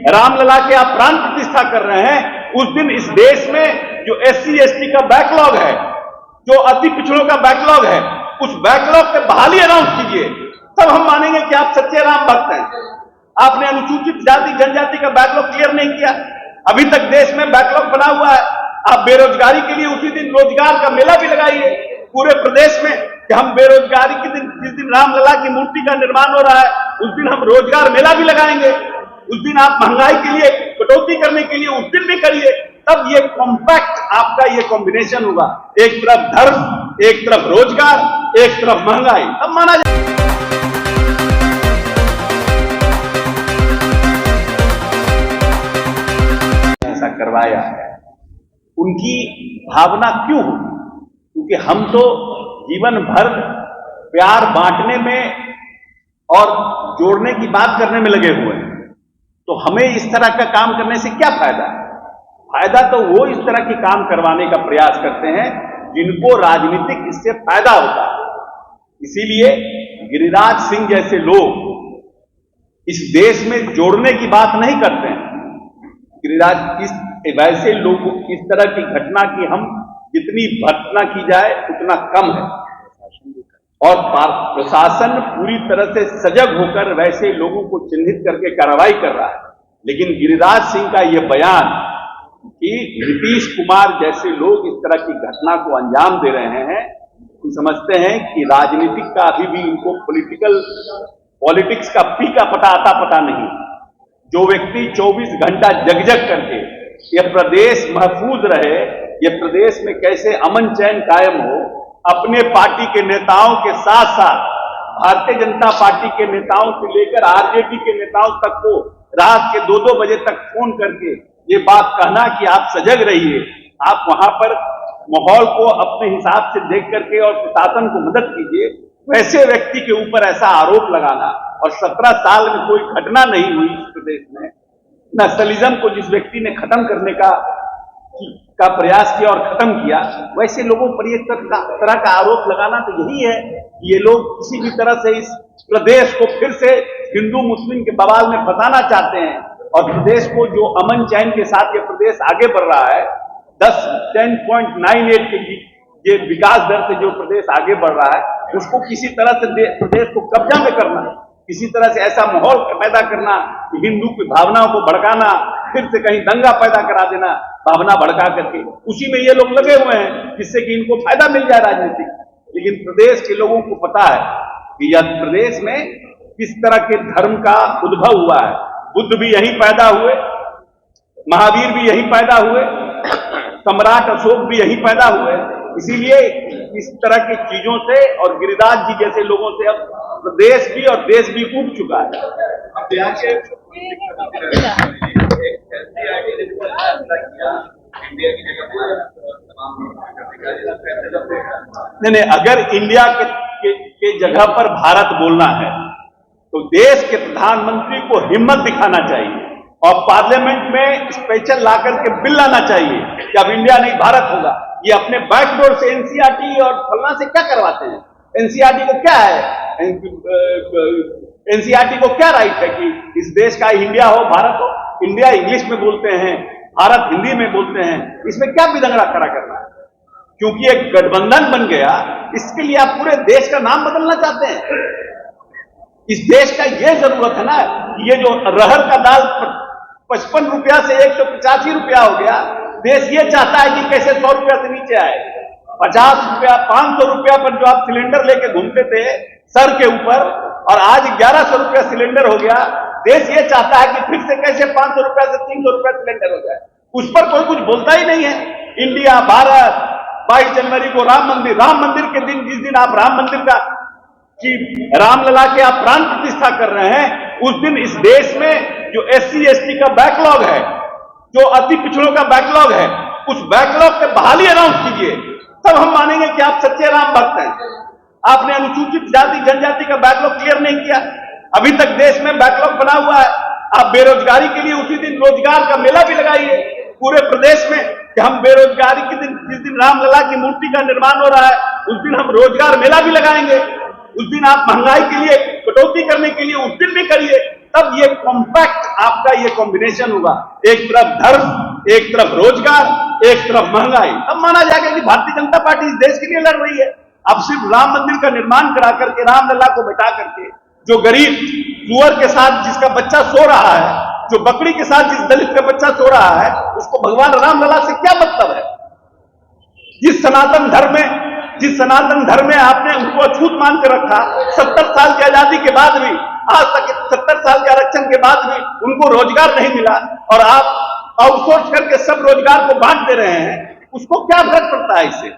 रामलला के आप प्राण प्रतिष्ठा कर रहे हैं, उस दिन इस देश में जो SC ST का बैकलॉग है, जो अति पिछड़ों का बैकलॉग है, उस बैकलॉग पे बहाली अनाउंस कीजिए, तब हम मानेंगे कि आप सच्चे राम भक्त हैं। आपने अनुसूचित जाति जनजाति का बैकलॉग क्लियर नहीं किया, अभी तक देश में बैकलॉग बना हुआ है। आप बेरोजगारी के लिए उसी दिन रोजगार का मेला भी लगाइए पूरे प्रदेश में, कि हम बेरोजगारी के दिन, जिस दिन रामलला की मूर्ति का निर्माण हो रहा है, उस दिन हम रोजगार मेला भी लगाएंगे। उस दिन आप महंगाई के लिए कटौती करने के लिए उस दिन भी करिए, तब ये कॉम्पैक्ट आपका ये कॉम्बिनेशन होगा, एक तरफ धर्म, एक तरफ रोजगार, एक तरफ महंगाई, तब माना जाए। ऐसा करवाया है, उनकी भावना क्यों होगी? क्योंकि हम तो जीवन भर प्यार बांटने में और जोड़ने की बात करने में लगे हुए हैं, तो हमें इस तरह का काम करने से क्या फायदा है? फायदा तो वो इस तरह के काम करवाने का प्रयास करते हैं जिनको राजनीतिक इससे फायदा होता है। इसीलिए गिरिराज सिंह जैसे लोग इस देश में जोड़ने की बात नहीं करते हैं। गिरिराज वैसे लोग इस तरह की घटना की हम जितनी भर्त्सना की जाए उतना कम है, और प्रशासन पूरी तरह से सजग होकर वैसे लोगों को चिन्हित करके कार्रवाई कर रहा है। लेकिन गिरिराज सिंह का यह बयान कि नीतीश कुमार जैसे लोग इस तरह की घटना को अंजाम दे रहे हैं, तो समझते हैं कि राजनीतिक का अभी भी इनको पॉलिटिक्स का पी का पता नहीं। जो व्यक्ति 24 घंटा जग करके यह प्रदेश महफूज रहे, यह प्रदेश में कैसे अमन चैन कायम हो, अपने पार्टी के नेताओं के साथ साथ भारतीय जनता पार्टी के नेताओं से लेकर आरजेडी के नेताओं तक को रात के 2-2 बजे तक फोन करके ये बात कहना कि आप सजग रहिए, आप वहां पर माहौल को अपने हिसाब से देख करके और प्रशासन को मदद कीजिए, वैसे व्यक्ति के ऊपर ऐसा आरोप लगाना, और 17 साल में कोई घटना नहीं हुई इस प्रदेश में, नक्सलिज्म को जिस व्यक्ति ने खत्म करने का प्रयास किया और खत्म किया, वैसे लोगों पर ये तरह का आरोप लगाना तो यही है कि ये लोग किसी भी तरह से इस प्रदेश को फिर से हिंदू मुस्लिम के बवाल में फंसाना चाहते हैं, और प्रदेश को जो अमन चैन के साथ ये प्रदेश आगे बढ़ रहा है, 10.98 के ये विकास दर से जो प्रदेश आगे बढ़ रहा है, उसको किसी तरह से प्रदेश को कब्जा में करना, किसी तरह से ऐसा माहौल पैदा करना कि हिंदू की भावनाओं को भड़काना, फिर से कहीं दंगा पैदा करा देना भावना भड़का करके, उसी में ये लोग लगे हुए हैं जिससे कि इनको फायदा मिल जाए राजनीतिक। लेकिन प्रदेश के लोगों को पता है कि यह प्रदेश में किस तरह के धर्म का उद्भव हुआ है। बुद्ध भी यहीं पैदा हुए, महावीर भी यहीं पैदा हुए, सम्राट अशोक भी यहीं पैदा हुए। इसीलिए इस तरह की चीजों से और गिरिराज जी जैसे लोगों से अब प्रदेश भी और देश भी उब चुका है। नहीं, अगर इंडिया के जगह पर भारत बोलना है तो देश के प्रधानमंत्री को हिम्मत दिखाना चाहिए और पार्लियामेंट में स्पेशल लाकर के बिल लाना चाहिए कि अब इंडिया नहीं भारत होगा। ये अपने बैकडोर से एनसीईआरटी और फलना से क्या करवाते हैं? एनसीईआरटी को क्या है, एनसीईआरटी को क्या राइट है कि इस देश का इंडिया हो भारत हो? इंडिया इंग्लिश में बोलते हैं, भारत हिंदी में बोलते हैं, इसमें क्या बिदंगड़ा खड़ा करना है? क्योंकि एक गठबंधन बन गया, इसके लिए आप पूरे देश का नाम बदलना चाहते हैं? इस देश का यह जरूरत है ना, ये जो रहर का दाल 55 रुपया से 185 रुपया हो गया, देश ये चाहता है कि कैसे 100 रुपया से नीचे आए। 50 रुपया 500 रुपया पर जो आप सिलेंडर लेके घूमते थे सर के ऊपर, और आज 1100 रुपया सिलेंडर हो गया। देश ये चाहता है कि फिर से कैसे 500 रुपया से 300 रुपया सिलेंडर हो जाए। उस पर कोई कुछ बोलता ही नहीं है। इंडिया भारत, 22 जनवरी को राम मंदिर के दिन, जिस दिन आप राम मंदिर का कि रामलला के आप प्राण प्रतिष्ठा कर रहे हैं, उस दिन इस देश में जो SC ST का बैकलॉग है, जो अति पिछड़ों का बैकलॉग है, उस बैकलॉग पे बहाली अनाउंस कीजिए, तब हम मानेंगे कि आप सच्चे राम भक्त हैं। आपने अनुसूचित जाति जनजाति का बैकलॉग क्लियर नहीं किया, अभी तक देश में बैकलॉग बना हुआ है। आप बेरोजगारी के लिए उसी दिन रोजगार का मेला भी लगाइए पूरे प्रदेश में कि हम बेरोजगारी के दिन, जिस दिन रामलला की मूर्ति का निर्माण हो रहा है, उस दिन हम रोजगार मेला भी लगाएंगे। उस दिन आप महंगाई के लिए कटौती करने के लिए उस दिन भी करिए, तब ये कॉम्पैक्ट आपका ये कॉम्बिनेशन होगा, एक तरफ धर्म, एक तरफ रोजगार, एक तरफ महंगाई, तब माना जाएगा कि भारतीय जनता पार्टी इस देश के लिए लड़ रही है। अब सिर्फ राम मंदिर का निर्माण करा करके, रामलला को बैठा करके, जो गरीब सुअर के साथ जिसका बच्चा सो रहा है, जो बकरी के साथ जिस दलित का बच्चा सो रहा है, उसको भगवान रामलला से क्या मतलब है? जिस सनातन धर्म में आपने उनको अछूत मान के रखा, 70 साल की आजादी के बाद भी, आज तक 70 साल के आरक्षण के बाद भी उनको रोजगार नहीं मिला, और आप आउटसोर्स करके सब रोजगार को बांट दे रहे हैं, उसको क्या फर्क पड़ता है इससे?